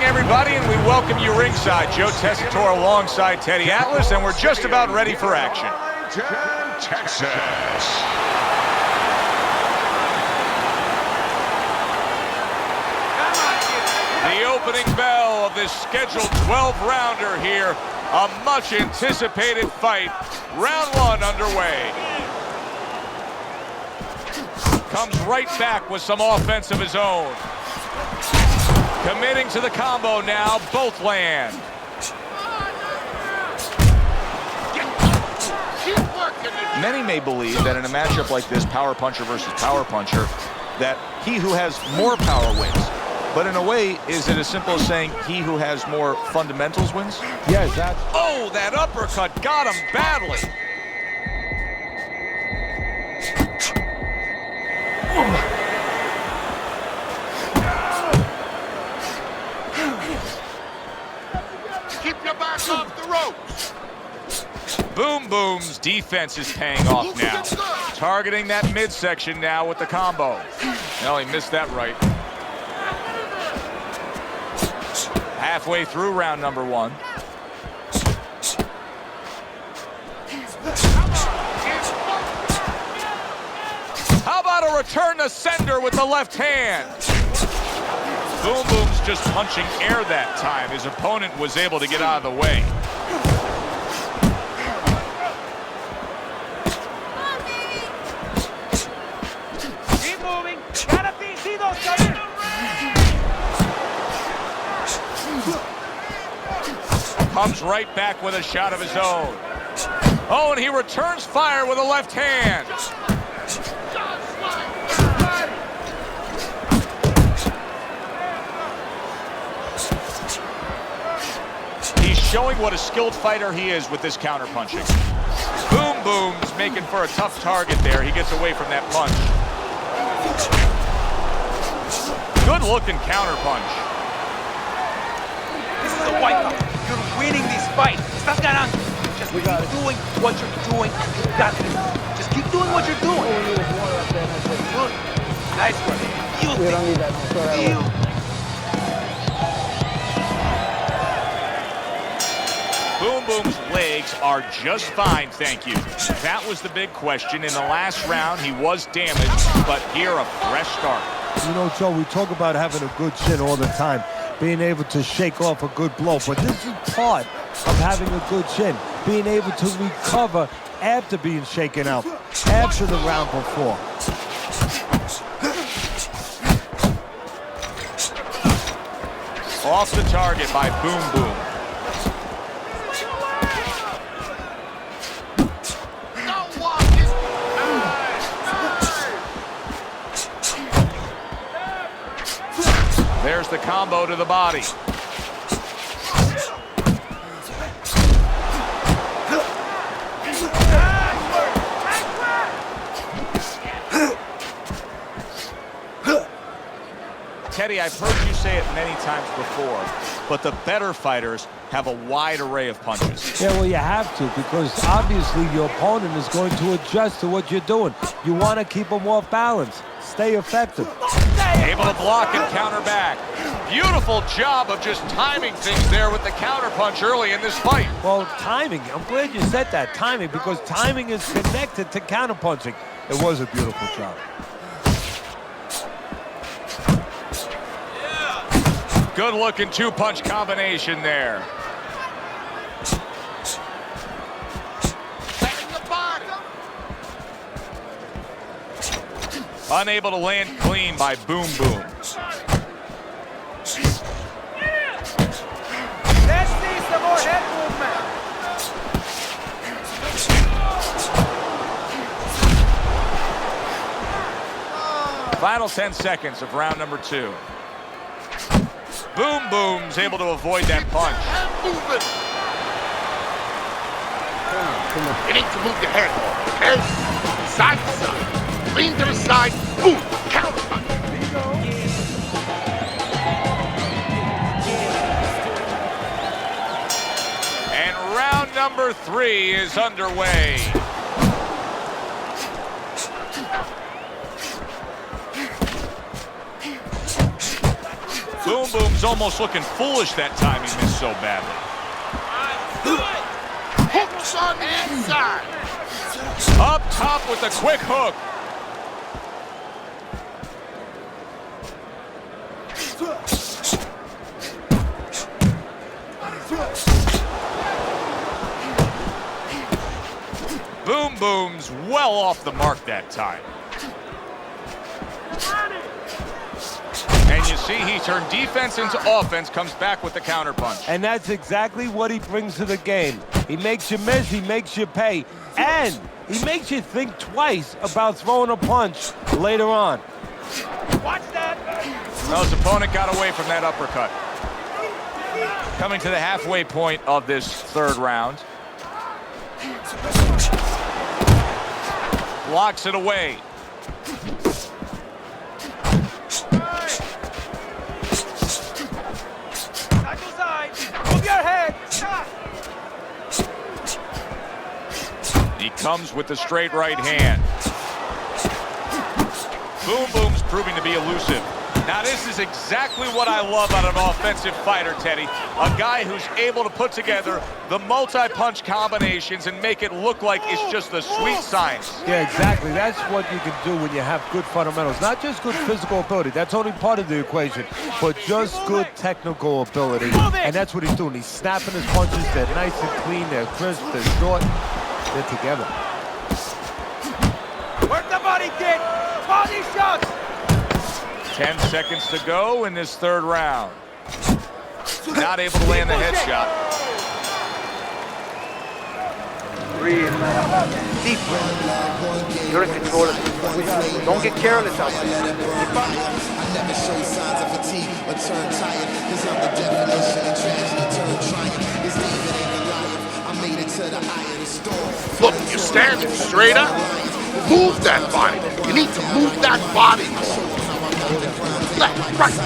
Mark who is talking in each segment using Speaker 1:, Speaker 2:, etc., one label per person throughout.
Speaker 1: Everybody, and we welcome you ringside. Joe Tessitore alongside Teddy Atlas, and we're just about ready for action.
Speaker 2: Texas.
Speaker 1: The opening bell of this scheduled 12-rounder here. A much-anticipated fight. Round one underway. Comes right back with some offense of his own. Committing to the combo now, both land. Many may believe that in a matchup like this, power puncher versus power puncher, that he who has more power wins. But in a way, is it as simple as saying he who has more fundamentals wins?
Speaker 3: Yes, that's...
Speaker 1: Oh, that uppercut got him badly.
Speaker 2: Keep your back off the ropes.
Speaker 1: Boom Boom's defense is paying off now. Targeting that midsection now with the combo. No, he missed that right. Halfway through round number one. How about a return to sender with the left hand? Boom Boom's just punching air that time. His opponent was able to get out of the way.
Speaker 4: Keep moving. Gotta be, see those coming.
Speaker 1: Comes right back with a shot of his own. Oh, and he returns fire with a left hand. He's showing what a skilled fighter he is with this counterpunching. Boom Boom's making for a tough target there. He gets away from that punch. Good looking counterpunch.
Speaker 4: This is a wipe-up. You're winning these fights. Estás ganando. Just keep doing what you're doing. You got this. Just keep doing what you're doing. Good. Nice one.
Speaker 3: We don't need that.
Speaker 1: Boom Boom's legs are just fine, thank you. That was the big question. In the last round, he was damaged, but here a fresh start.
Speaker 3: You know, Joe, we talk about having a good chin all the time, being able to shake off a good blow, but this is part of having a good chin, being able to recover after being shaken out, after the round before.
Speaker 1: Off the target by Boom Boom. There's the combo to the body. Teddy, I've heard you say it many times before, but the better fighters have a wide array of punches.
Speaker 3: Yeah, well, you have to, because obviously your opponent is going to adjust to what you're doing. You want to keep them off balance. Stay effective.
Speaker 1: Able to block and counter back. Beautiful job of just timing things there with the counter punch early in this fight.
Speaker 3: Well, timing. I'm glad you said that, timing, because timing is connected to counterpunching. It was a beautiful job.
Speaker 1: Good looking two-punch combination there. Unable to land clean by Boom Boom.
Speaker 4: Let's see some more head movement.
Speaker 1: Final 10 seconds of round number two. Boom Boom's able to avoid that punch.
Speaker 2: You need to move your head, okay? Side to side. Lean to the side. Boom. Counter punch.
Speaker 1: And round number three is underway. Boom Boom's almost looking foolish that time he missed so badly.
Speaker 2: Hooks on the inside.
Speaker 1: Up top with a quick hook. Boom Boom's well off the mark that time. And you see he turned defense into offense, comes back with the counterpunch.
Speaker 3: And that's exactly what he brings to the game. He makes you miss, he makes you pay, and he makes you think twice about throwing a punch later on.
Speaker 4: Watch that.
Speaker 1: Well, his opponent got away from that uppercut. Coming to the halfway point of this third round. Blocks it away.
Speaker 4: Move your head.
Speaker 1: He comes with the straight right hand. Boom Boom's proving to be elusive. Now this is exactly what I love out of an offensive fighter, Teddy. A guy who's able to put together the multi-punch combinations and make it look like it's just the sweet science.
Speaker 3: Yeah, exactly. That's what you can do when you have good fundamentals. Not just good physical ability. That's only part of the equation. But just good technical ability. And that's what he's doing. He's snapping his punches. They're nice and clean. They're crisp. They're short. They're together.
Speaker 4: Work the body kick. Body shots.
Speaker 1: 10 seconds to go in this third round. Not able to land the headshot.
Speaker 4: Breathe. Deep breath. You're in control of it. Don't get careless out there.
Speaker 5: I never show signs of fatigue or turn tired, cause I'm the definition of tragedy turned triumph. This David ain't Goliath. I made it to the eye of the storm.
Speaker 2: Look, you're standing straight up. Move that body. You need to move that body.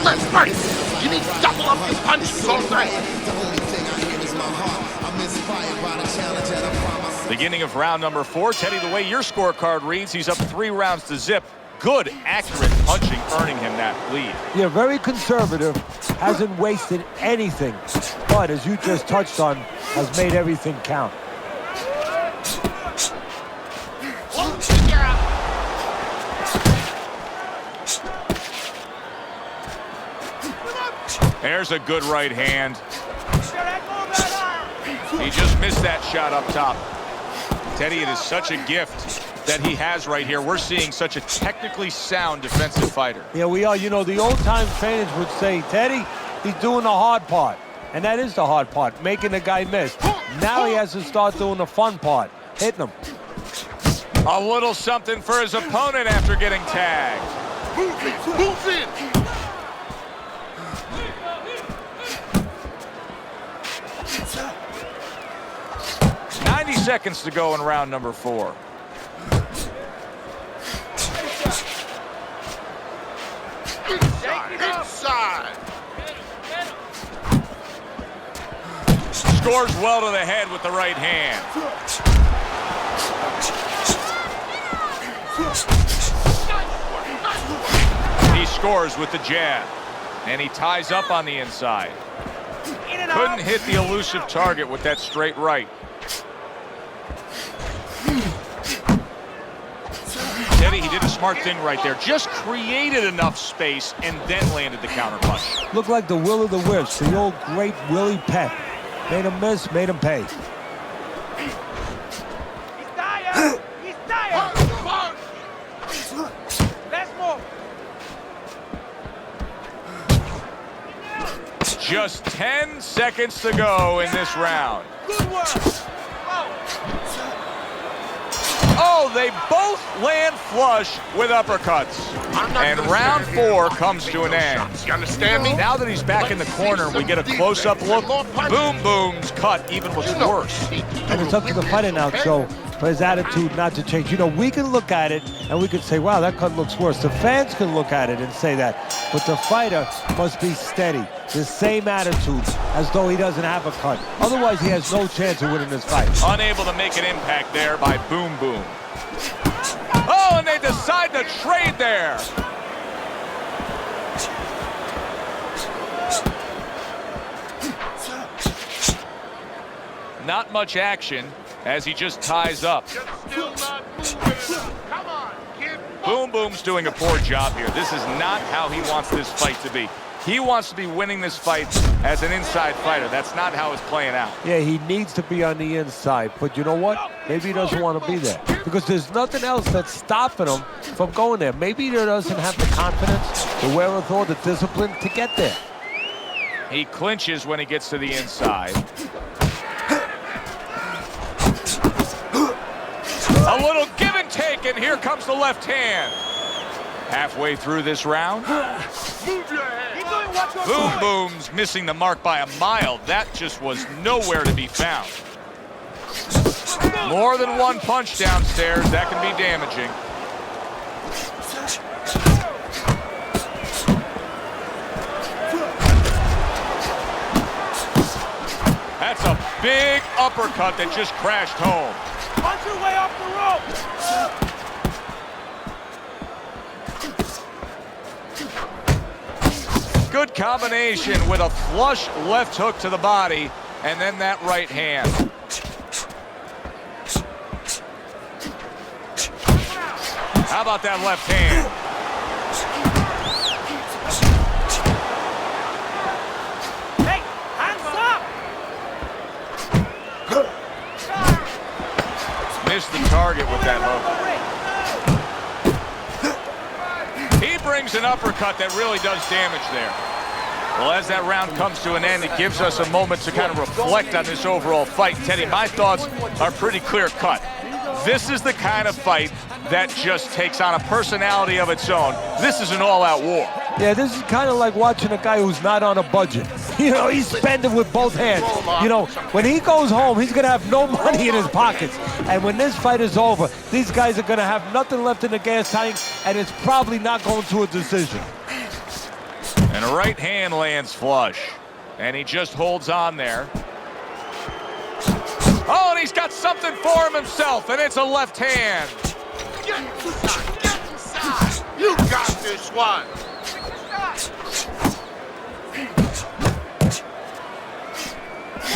Speaker 2: Left, right. You need to double up your punches all night.
Speaker 5: The only thing I hear is my heart. I'm inspired by the challenge and I promise.
Speaker 1: Beginning of round number 4. Teddy, the way your scorecard reads, he's up 3 rounds to zip. Good, accurate punching, earning him that lead.
Speaker 3: Yeah, very conservative. Hasn't wasted anything. But as you just touched on, has made everything count.
Speaker 1: There's a good right hand. He just missed that shot up top. Teddy, it is such a gift that he has right here. We're seeing such a technically sound defensive fighter.
Speaker 3: Yeah, we are. You know, the old-time fans would say, Teddy, he's doing the hard part. And that is the hard part, making the guy miss. Now he has to start doing the fun part, hitting him.
Speaker 1: A little something for his opponent after getting tagged.
Speaker 2: Move in.
Speaker 1: 90 seconds to go in round number 4.
Speaker 2: Inside.
Speaker 1: Scores well to the head with the right hand. He scores with the jab. And he ties up on the inside. Couldn't hit the elusive target with that straight right. Teddy, he did a smart thing right there. Just created enough space and then landed the counterpunch.
Speaker 3: Looked like the will of the wisp, the old great Willie Pep. Made him miss, made him pay.
Speaker 4: He's tired. He's tired. Let's move.
Speaker 1: Just 10 seconds to go in this round.
Speaker 4: Good work.
Speaker 1: Oh, they both land flush with uppercuts. And round 4 comes to an end.
Speaker 2: You understand me?
Speaker 1: Now that he's back in the corner, we get a close-up look. Boom Boom's cut even looks worse.
Speaker 3: And it's up to the fighter now, Joe, for his attitude not to change. You know, we can look at it and we can say, wow, that cut looks worse. The fans can look at it and say that. But the fighter must be steady, the same attitude as though he doesn't have a cut. Otherwise, he has no chance of winning this fight.
Speaker 1: Unable to make an impact there by Boom Boom. Oh, and they decide to trade there. not much action as he just ties up.
Speaker 2: You're still not moving enough. Come on, kid.
Speaker 1: Boom Boom's doing a poor job here. This is not how he wants this fight to be. He wants to be winning this fight as an inside fighter. That's not how it's playing out.
Speaker 3: Yeah, he needs to be on the inside, but you know what? Maybe he doesn't want to be there because there's nothing else that's stopping him from going there. Maybe he doesn't have the confidence, the wherewithal, the discipline to get there.
Speaker 1: He clinches when he gets to the inside. A little give and take, and here comes the left hand. Halfway through this round,
Speaker 2: Move your head.
Speaker 1: Boom Boom's missing the mark by a mile. That just was nowhere to be found. More than one punch downstairs. That can be damaging. That's a big uppercut that just crashed home.
Speaker 4: Punch your way off the rope.
Speaker 1: Good combination with a flush left hook to the body and then that right hand. How about that left hand?
Speaker 4: Hey, hands up!
Speaker 1: Missed the target with that hook. He brings an uppercut that really does damage there. Well, as that round comes to an end, it gives us a moment to kind of reflect on this overall fight. Teddy, my thoughts are pretty clear-cut. This is the kind of fight that just takes on a personality of its own. This is an all-out war.
Speaker 3: Yeah, this is kind of like watching a guy who's not on a budget. You know, he's spending with both hands. You know, when he goes home, he's going to have no money in his pockets. And when this fight is over, these guys are going to have nothing left in the gas tank, and it's probably not going to a decision.
Speaker 1: And a right hand lands flush. And he just holds on there. Oh, and he's got something for him himself, and it's a left hand.
Speaker 2: Get inside. Get inside. You got this one.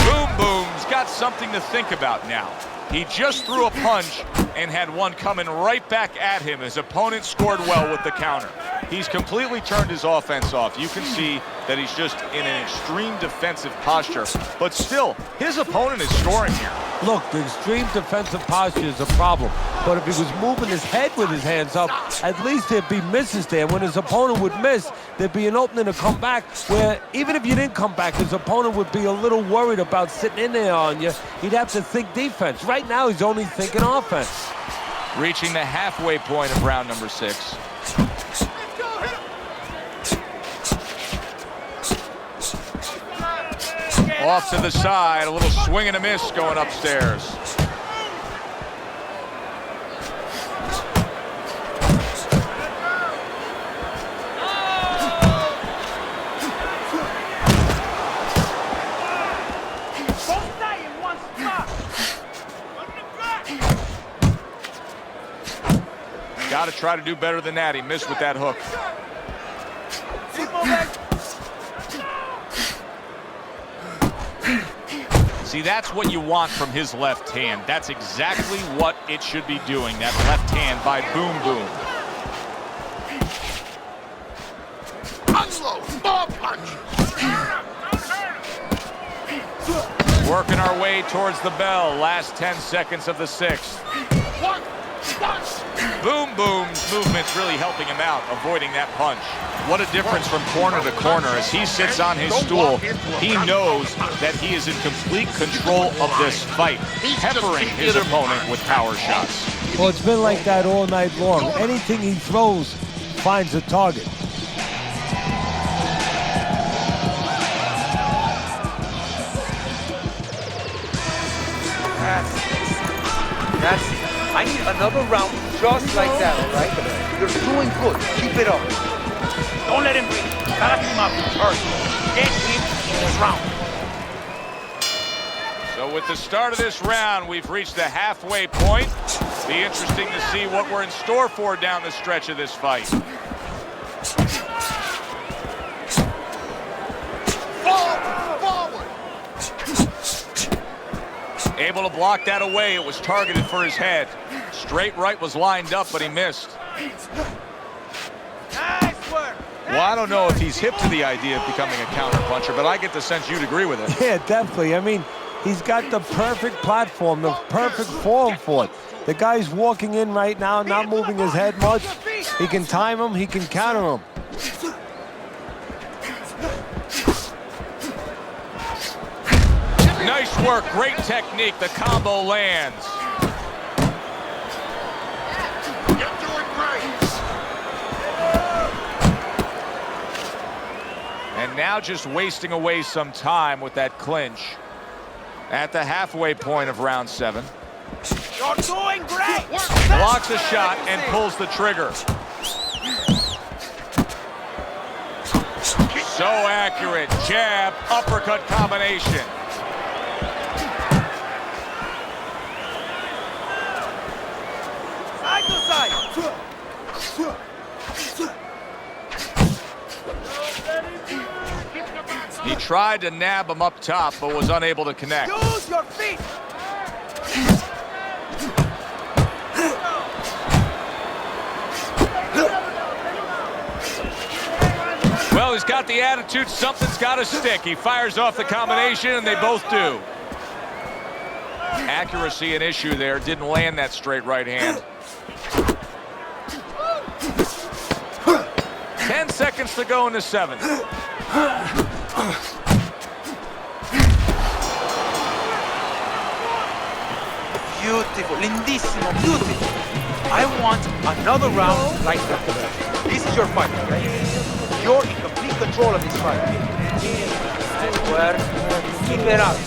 Speaker 1: Boom Boom's got something to think about now. He just threw a punch and had one coming right back at him. His opponent scored well with the counter. He's completely turned his offense off. You can see that he's just in an extreme defensive posture. But still, his opponent is scoring here.
Speaker 3: Look, the extreme defensive posture is a problem. But if he was moving his head with his hands up, at least there'd be misses there. When his opponent would miss, there'd be an opening to come back where even if you didn't come back, his opponent would be a little worried about sitting in there on you. He'd have to think defense. Right now, he's only thinking offense.
Speaker 1: Reaching the halfway point of round number 6. Off to the side, a little swing and a miss going upstairs. Got to try to do better than that. He missed with that hook. See, that's what you want from his left hand. That's exactly what it should be doing, that left hand by Boom Boom.
Speaker 2: Unload. Ball punch.
Speaker 1: Working our way towards the bell. Last 10 seconds of the 6th.
Speaker 2: One.
Speaker 1: Boom Boom's movement's really helping him out, avoiding that punch. What a difference from corner to corner. As he sits on his stool, he knows that he is in complete control of this fight, peppering his opponent with power shots.
Speaker 3: Well, it's been like that all night long. Anything he throws finds a target.
Speaker 4: That's it. I need another round just like that, all right? You're doing good. Keep it up. Don't let him breathe. Gotta him up first. Get him in this round.
Speaker 1: So with the start of this round, we've reached the halfway point. Be interesting to see what we're in store for down the stretch of this fight. Able to block that away. It was targeted for his head. Straight right was lined up, but he missed.
Speaker 4: Nice work.
Speaker 1: Well, I don't know if he's hip to the idea of becoming a counterpuncher, but I get the sense you'd agree with it.
Speaker 3: Yeah, definitely. I mean, he's got the perfect platform, the perfect form for it. The guy's walking in right now, not moving his head much. He can time him, he can counter him.
Speaker 1: Nice work, great technique. The combo lands.
Speaker 2: You're doing great.
Speaker 1: And now just wasting away some time with that clinch at the halfway point of round 7.
Speaker 4: You're doing great.
Speaker 1: Blocks a shot and pulls the trigger. So accurate. Jab, uppercut combination.
Speaker 4: Side to side.
Speaker 1: He tried to nab him up top, but was unable to connect.
Speaker 4: Use your feet.
Speaker 1: Well, he's got the attitude, something's got to stick. He fires off the combination, and they both do. Accuracy an issue there. Didn't land that straight right hand. 10 seconds to go in the 7th.
Speaker 4: Beautiful, lindissimo, beautiful. I want another round like that. This is your fight, okay? You're in complete control of this fight. Nice work. Keep it up.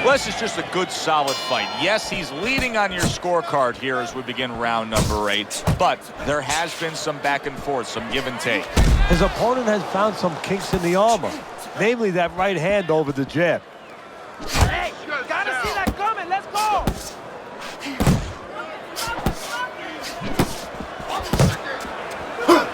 Speaker 1: Well, this is just a good, solid fight. Yes, he's leading on your scorecard here as we begin round number 8, but there has been some back and forth, some give and take.
Speaker 3: His opponent has found some kinks in the armor, namely that right hand over the jab.
Speaker 4: Hey, gotta see that coming. Let's go.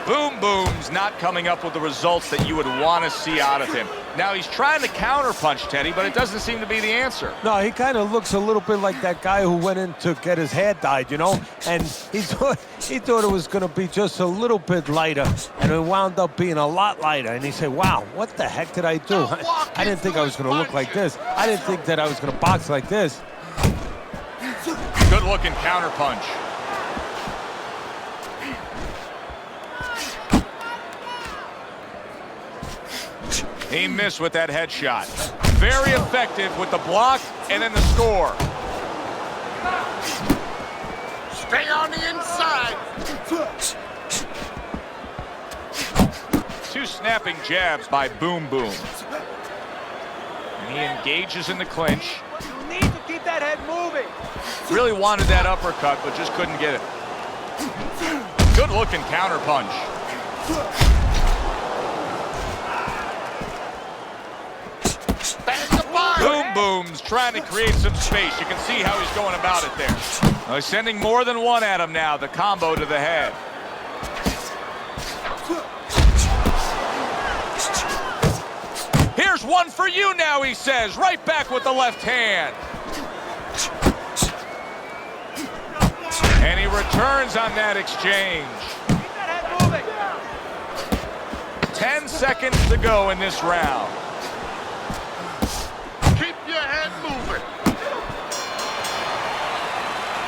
Speaker 1: Boom Boom's not coming up with the results that you would want to see out of him. Now, he's trying to counterpunch Teddy, but it doesn't seem to be the answer.
Speaker 3: No, he kind of looks a little bit like that guy who went in to get his hair dyed, you know? And he thought it was going to be just a little bit lighter, and it wound up being a lot lighter. And he said, wow, what the heck did I do? I didn't think I was going to look like this. I didn't think that I was going to box like this.
Speaker 1: Good-looking counterpunch. He missed with that headshot. Very effective with the block and then the score.
Speaker 2: Stay on the inside.
Speaker 1: 2 snapping jabs by Boom Boom. And he engages in the clinch.
Speaker 4: You need to keep that head moving.
Speaker 1: Really wanted that uppercut, but just couldn't get it. Good-looking counterpunch. Boom Boom's trying to create some space. You can see how he's going about it there. Well, he's sending more than one at him now. The combo to the head. Here's one for you now, he says. Right back with the left hand. And he returns on that exchange.
Speaker 4: Keep that head moving.
Speaker 1: 10 seconds to go in this round.
Speaker 2: Keep your head moving.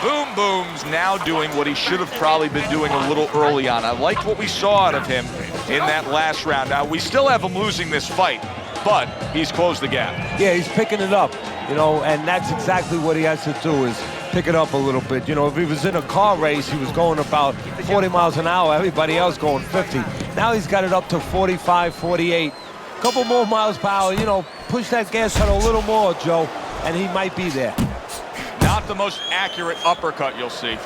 Speaker 1: Boom Boom's now doing what he should have probably been doing a little early on. I liked what we saw out of him in that last round. Now, we still have him losing this fight, but he's closed the gap.
Speaker 3: Yeah, he's picking it up, you know, and that's exactly what he has to do is pick it up a little bit. You know, if he was in a car race, he was going about 40 miles an hour, everybody else going 50. Now he's got it up to 45, 48. A couple more miles per hour, you know, push that gas pedal a little more, Joe, and he might be there.
Speaker 1: Not the most accurate uppercut you'll see.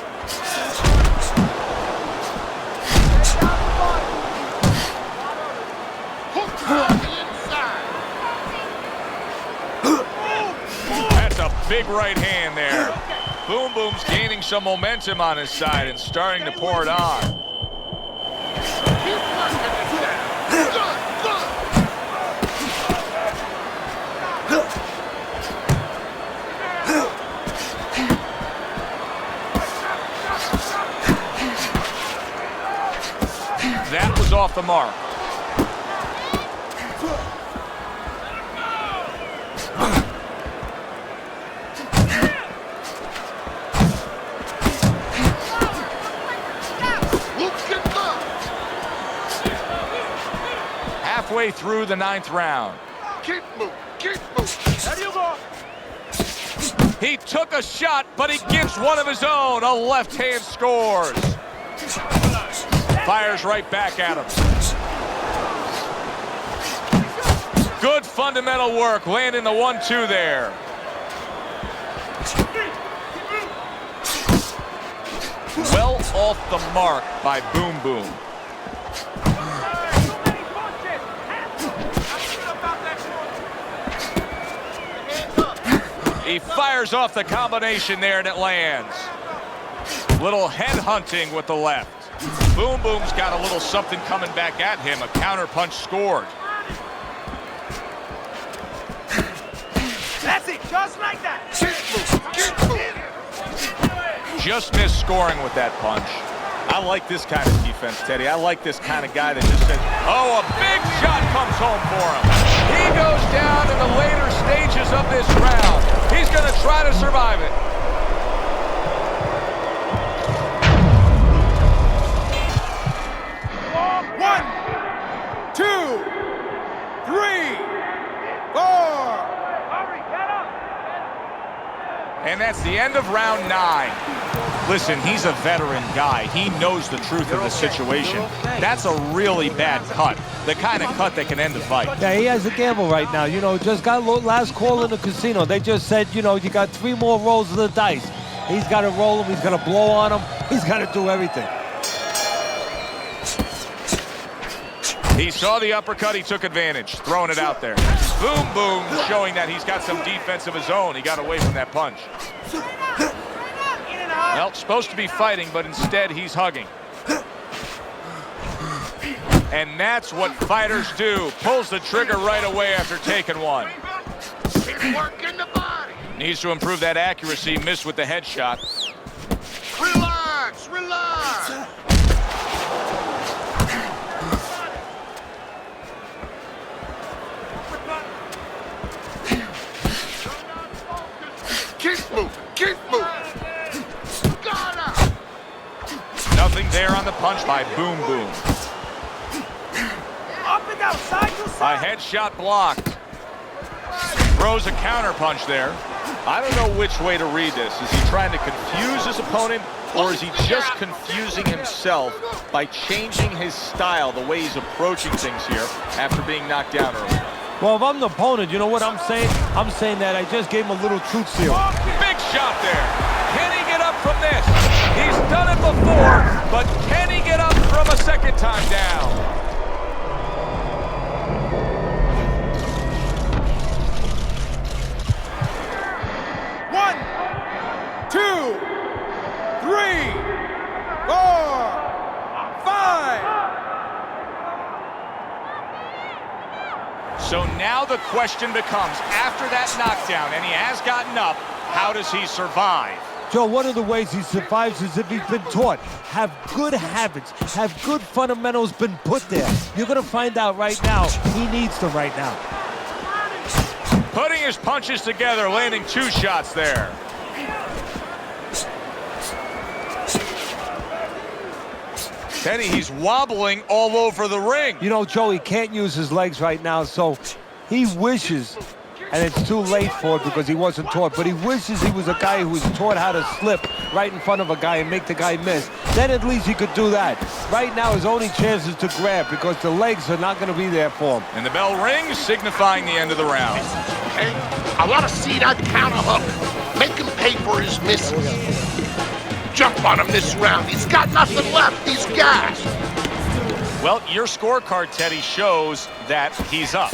Speaker 1: That's a big right hand there. Boom Boom's gaining some momentum on his side and starting to pour it on.
Speaker 2: Keep working it down. Good, good.
Speaker 1: off the mark. Halfway through the 9th round.
Speaker 2: Keep moving, keep moving. There you go.
Speaker 1: He took a shot, but he gives one of his own. A left hand scores. Fires right back at him. Good fundamental work, landing the 1-2 there. Well off the mark by Boom Boom. He fires off the combination there and it lands. Little head hunting with the left. Boom Boom's got a little something coming back at him. A counter punch scored.
Speaker 4: That's it, just like that.
Speaker 1: Just missed scoring with that punch. I like this kind of defense, Teddy. I like this kind of guy that just says, oh, a big shot comes home for him. He goes down in the later stages of this round. He's going to try to survive it.
Speaker 4: One, two, three, four. Hurry, get up.
Speaker 1: And that's the end of round 9. Listen, he's a veteran guy. He knows the truth of the situation. That's a really bad cut. The kind of cut that can end the fight.
Speaker 3: Yeah, he has a gamble right now. You know, just got last call in the casino. They just said, you know, you got 3 more rolls of the dice. He's got to roll him. He's got to blow on him. He's got to do everything.
Speaker 1: He saw the uppercut. He took advantage, throwing it out there. Boom Boom showing that he's got some defense of his own. He got away from that punch. Well, supposed to be fighting, but instead he's hugging. And that's what fighters do. Pulls the trigger right away after taking one.
Speaker 2: Keep working the body.
Speaker 1: Needs to improve that accuracy. Missed with the headshot.
Speaker 2: Relax, relax. Keep moving, keep moving.
Speaker 1: Nothing there on the punch by Boom Boom.
Speaker 4: Up and down, side to
Speaker 1: A
Speaker 4: side.
Speaker 1: headshot blocked. Throws a counter punch there. I don't know which way to read this. Is he trying to confuse his opponent, or is he just confusing himself by changing his style, the way he's approaching things here after being knocked down earlier?
Speaker 3: Well, if I'm the opponent, you know what I'm saying? I'm saying that I just gave him a little truth seal.
Speaker 1: Big shot there. Can he get up from this? He's done it before, but can he get up from a second time down?
Speaker 4: One, two, three, four, five.
Speaker 1: So now the question becomes, after that knockdown, and he has gotten up, how does he survive?
Speaker 3: Joe, one of the ways he survives is if he's been taught. Have good habits, have good fundamentals been put there. You're going to find out right now he needs them right now.
Speaker 1: Putting his punches together, landing 2 shots there. Teddy, he's wobbling all over the ring.
Speaker 3: You know, Joe, he can't use his legs right now, so he wishes, and it's too late for it because he wasn't taught, but he wishes he was a guy who was taught how to slip right in front of a guy and make the guy miss. Then at least he could do that. Right now, his only chance is to grab because the legs are not going to be there for him.
Speaker 1: And the bell rings, signifying the end of the round.
Speaker 2: Hey, I want to see that counter hook. Make him pay for his misses. Jump on him this round. He's got nothing left. He's gassed.
Speaker 1: Well, your scorecard, Teddy, shows that he's up.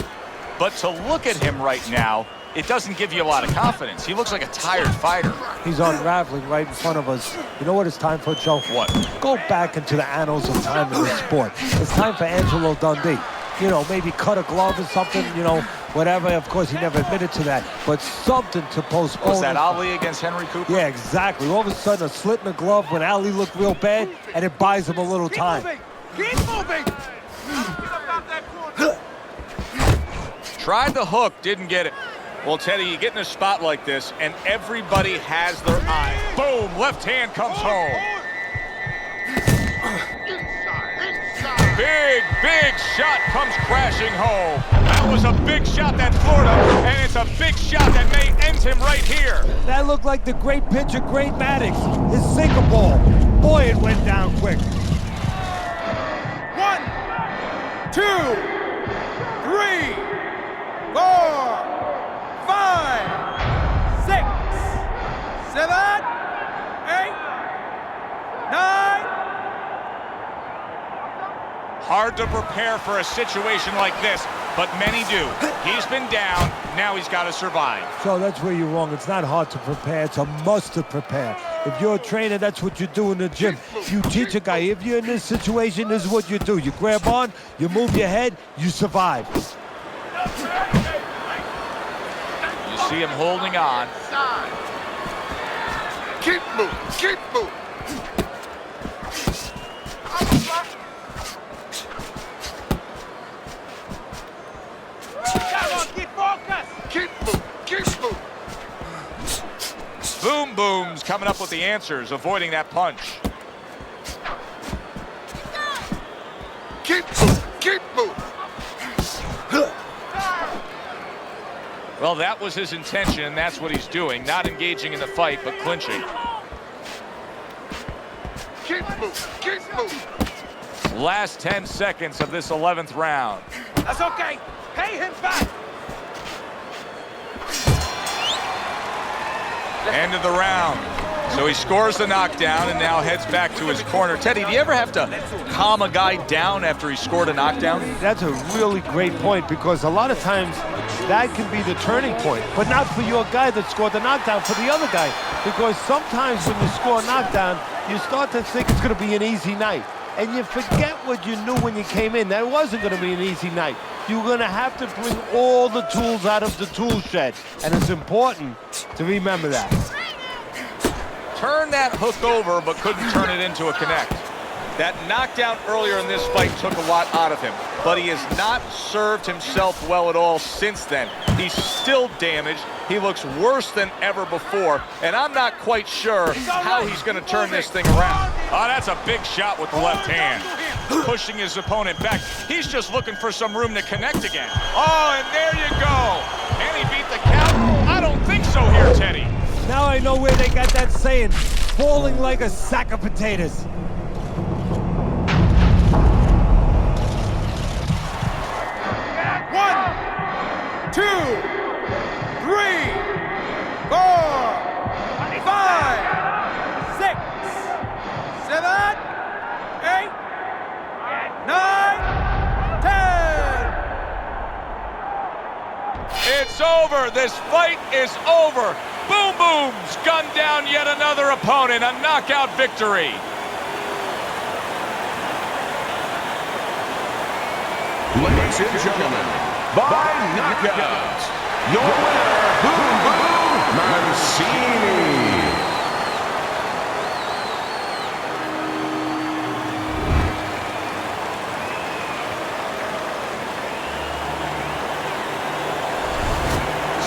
Speaker 1: But to look at him right now, it doesn't give you a lot of confidence. He looks like a tired fighter.
Speaker 3: He's unraveling right in front of us. You know what it's time for, Joe?
Speaker 1: What?
Speaker 3: Go back into the annals of time in this sport. It's time for Angelo Dundee. You know, maybe cut a glove or something, you know, whatever. Of course, he never admitted to that. But something to postpone.
Speaker 1: Was that Ali against Henry Cooper?
Speaker 3: Yeah, exactly. All of a sudden, a slit in the glove when Ali looked real bad, and it buys him a little time.
Speaker 4: Keep moving.
Speaker 1: Tried the hook, didn't get it. Well, Teddy, you get in a spot like this, and everybody has their eye. Boom, left hand comes home.
Speaker 2: Inside.
Speaker 1: Big shot comes crashing home. That was a big shot that floored him, and it's a big shot that may end him right here.
Speaker 3: That looked like the great pitcher, Great Maddox. His sinker ball. Boy, it went down quick.
Speaker 4: 1, 2, 3, 4, 5, 6, 7, 8, 9.
Speaker 1: Hard to prepare for a situation like this, but many do. He's been down, now he's got to survive.
Speaker 3: So that's where you're wrong. It's not hard to prepare. It's a must to prepare. If you're a trainer, that's what you do in the gym. You teach a guy, if you're in this situation, this is what you do. You grab on, you move your head, you survive.
Speaker 1: You see him holding on.
Speaker 2: Keep moving.
Speaker 4: Come on, keep focused.
Speaker 2: Keep moving.
Speaker 1: Boom Boom's coming up with the answers, avoiding that punch.
Speaker 2: Keep moving.
Speaker 1: Well, that was his intention, and that's what he's doing. Not engaging in the fight, but clinching.
Speaker 2: Keep moving.
Speaker 1: Last 10 seconds of this 11th round.
Speaker 4: That's okay. Pay him back.
Speaker 1: End of the round. So he scores the knockdown and now heads back to his corner. Teddy, do you ever have to calm a guy down after he scored a knockdown?
Speaker 3: That's a really great point, because a lot of times that can be the turning point, but not for your guy that scored the knockdown, for the other guy. Because sometimes when you score a knockdown, you start to think it's going to be an easy night. And you forget what you knew when you came in. That it wasn't going to be an easy night. You're going to have to bring all the tools out of the tool shed. And it's important to remember that.
Speaker 1: Turned that hook over, but couldn't turn it into a connect. That knockdown earlier in this fight took a lot out of him, but he has not served himself well at all since then. He's still damaged. He looks worse than ever before, and I'm not quite sure how he's going to turn this thing around. Oh, that's a big shot with the left hand. Pushing his opponent back. He's just looking for some room to connect again. Oh, and there you go. Can he beat the count? I don't think so here, Teddy.
Speaker 3: Now I know where they got that saying, falling like a sack of potatoes.
Speaker 4: One, 2, 3, 4, 5, 6, 7, 8, 9, 10.
Speaker 1: It's over. This fight is over. Boom Boom's gunned down yet another opponent. A knockout victory.
Speaker 6: Ladies and gentlemen, by knockout, your winner, Boom Boom Mancini.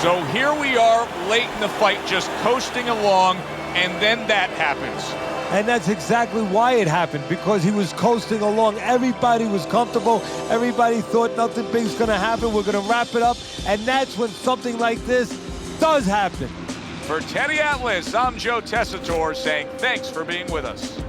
Speaker 1: So here we are late in the fight, just coasting along, and then that happens.
Speaker 3: And that's exactly why it happened, because he was coasting along. Everybody was comfortable. Everybody thought nothing big's going to happen. We're going to wrap it up. And that's when something like this does happen.
Speaker 1: For Teddy Atlas, I'm Joe Tessitore saying thanks for being with us.